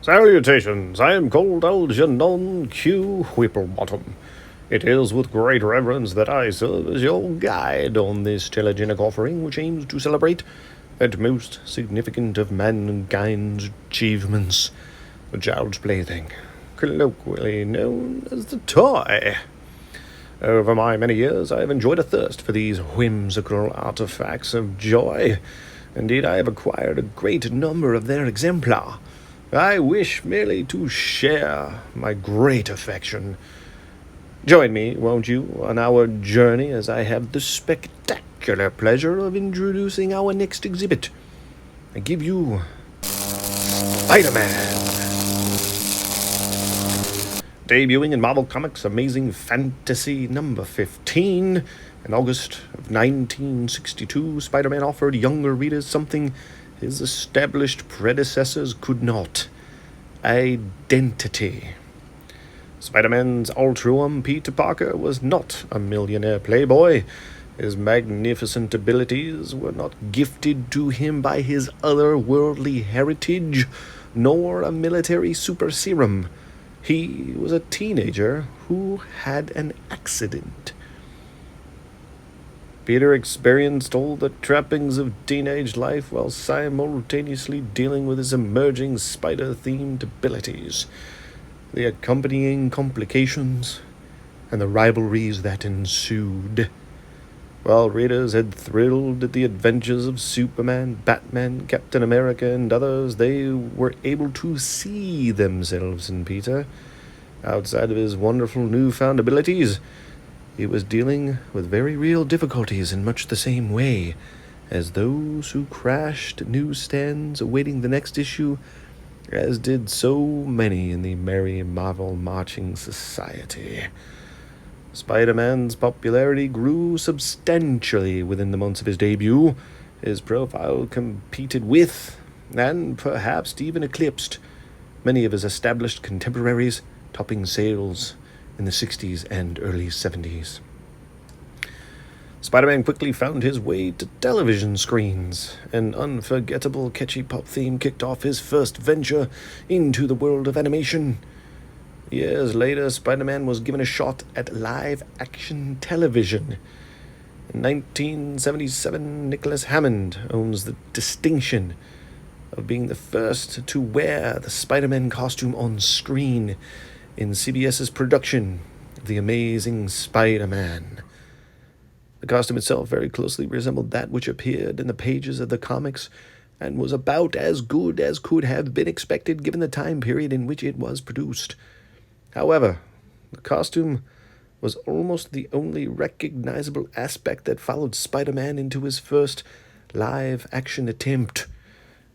Salutations, I am called Algernon Q. Whipplebottom. It is with great reverence that I serve as your guide on this telegenic offering which aims to celebrate that most significant of mankind's achievements, the child's plaything, colloquially known as the toy. Over my many years, I have enjoyed a thirst for these whimsical artifacts of joy. Indeed, I have acquired a great number of their exemplar. I wish merely to share my great affection. Join me, won't you, on our journey as I have the spectacular pleasure of introducing our next exhibit. I give you Spider-Man. Debuting in Marvel Comics Amazing Fantasy number 15 in August of 1962, Spider-Man offered younger readers something his established predecessors could not: identity. Spider-Man's alter Peter Parker was not a millionaire playboy. His magnificent abilities were not gifted to him by his otherworldly heritage, nor a military super serum. He was a teenager who had an accident. Peter experienced all the trappings of teenage life while simultaneously dealing with his emerging spider-themed abilities, the accompanying complications, and the rivalries that ensued. While readers had thrilled at the adventures of Superman, Batman, Captain America, and others, they were able to see themselves in Peter. Outside of his wonderful newfound abilities, he was dealing with very real difficulties in much the same way as those who crashed newsstands awaiting the next issue, as did so many in the merry Marvel Marching Society. Spider-Man's popularity grew substantially within the months of his debut. His profile competed with, and perhaps even eclipsed, many of his established contemporaries, topping sales in the 60s and early 70s. Spider-Man quickly found his way to television screens. An unforgettable catchy pop theme kicked off his first venture into the world of animation. Years later, Spider-Man was given a shot at live-action television. In 1977, Nicholas Hammond owns the distinction of being the first to wear the Spider-Man costume on screen in CBS's production of The Amazing Spider-Man. The costume itself very closely resembled that which appeared in the pages of the comics, and was about as good as could have been expected given the time period in which it was produced. However, the costume was almost the only recognizable aspect that followed Spider-Man into his first live-action attempt.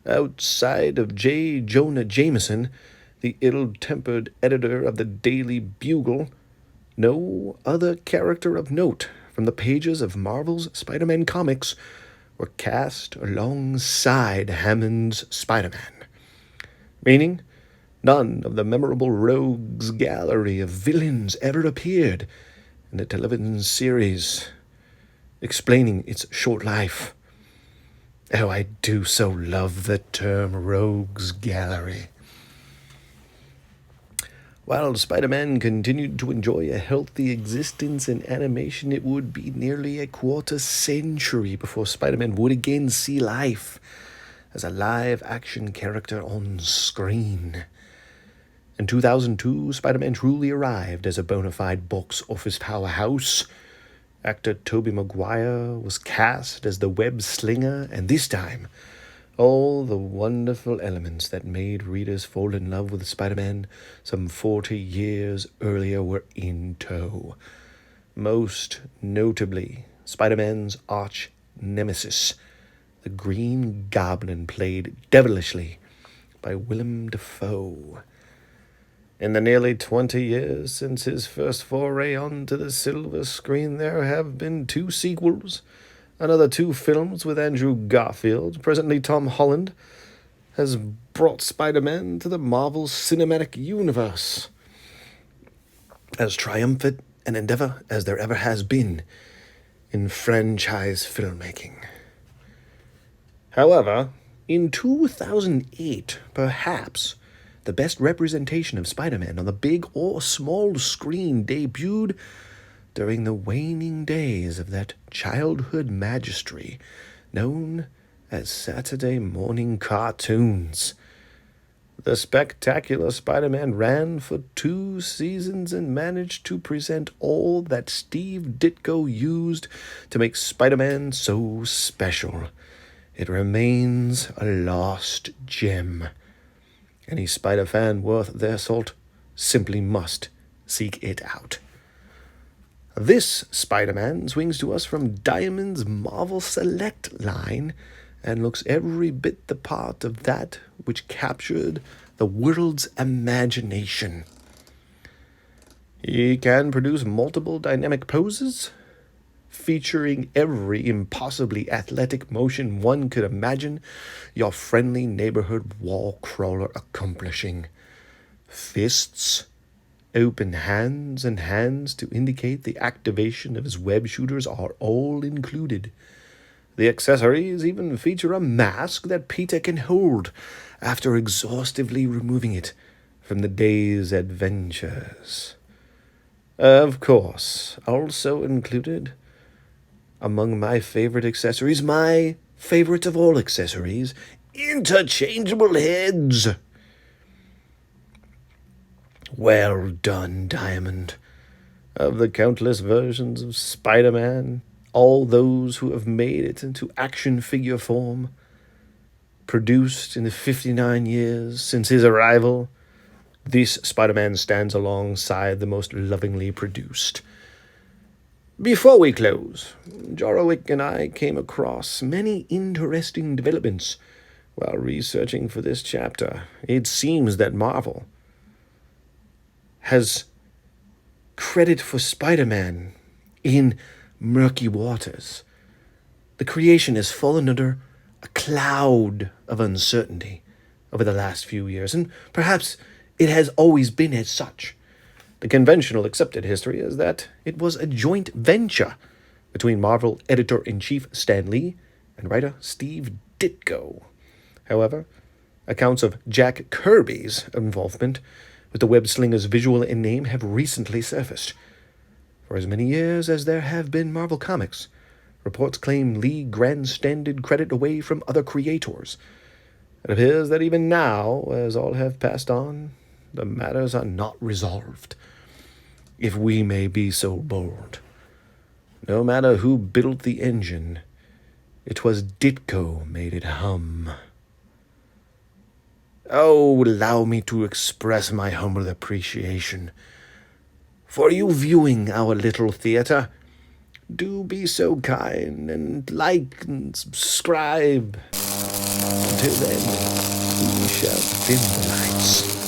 Outside of J. Jonah Jameson, the ill-tempered editor of the Daily Bugle, no other character of note from the pages of Marvel's Spider-Man comics were cast alongside Hammond's Spider-Man. Meaning, none of the memorable rogues gallery of villains ever appeared in the television series, explaining its short life. Oh, I do so love the term rogues gallery. While Spider-Man continued to enjoy a healthy existence in animation, it would be nearly a quarter century before Spider-Man would again see life as a live-action character on screen. In 2002, Spider-Man truly arrived as a bona fide box office powerhouse. Actor Tobey Maguire was cast as the web slinger, and this time, all the wonderful elements that made readers fall in love with Spider-Man some 40 years earlier were in tow. Most notably, Spider-Man's arch nemesis, the Green Goblin, played devilishly by Willem Dafoe. In the nearly 20 years since his first foray onto the silver screen, there have been 2 sequels, another 2 films with Andrew Garfield. Presently, Tom Holland has brought Spider-Man to the Marvel Cinematic Universe. As triumphant an endeavor as there ever has been in franchise filmmaking. However, in 2008, perhaps the best representation of Spider-Man on the big or small screen debuted during the waning days of that childhood majesty known as Saturday morning cartoons. The spectacular Spider-Man ran for 2 seasons and managed to present all that Steve Ditko used to make Spider-Man so special. It remains a lost gem. Any Spider fan worth their salt simply must seek it out. This Spider-Man swings to us from Diamond's Marvel Select line and looks every bit the part of that which captured the world's imagination. He can produce multiple dynamic poses, featuring every impossibly athletic motion one could imagine your friendly neighborhood wall crawler accomplishing. Fists, open hands, and hands to indicate the activation of his web shooters are all included. The accessories even feature a mask that Peter can hold after exhaustively removing it from the day's adventures. Of course, also included among my favorite accessories, my favorite of all accessories, interchangeable heads. Well done, Diamond. Of the countless versions of Spider-Man, all those who have made it into action figure form, produced in the 59 years since his arrival, this Spider-Man stands alongside the most lovingly produced. Before we close, Jorowick and I came across many interesting developments while researching for this chapter. It seems that Marvel has credit for Spider-Man in murky waters. The creation has fallen under a cloud of uncertainty over the last few years, and perhaps it has always been as such. The conventional accepted history is that it was a joint venture between Marvel editor-in-chief Stan Lee and writer Steve Ditko. However, accounts of Jack Kirby's involvement with the web-slinger's visual and name have recently surfaced. For as many years as there have been Marvel Comics, reports claim Lee grandstanded credit away from other creators. It appears that even now, as all have passed on, the matters are not resolved. If we may be so bold, no matter who built the engine, it was Ditko made it hum. Oh, allow me to express my humble appreciation for you viewing our little theater. Do be so kind and like and subscribe. Until then, we shall dim the lights.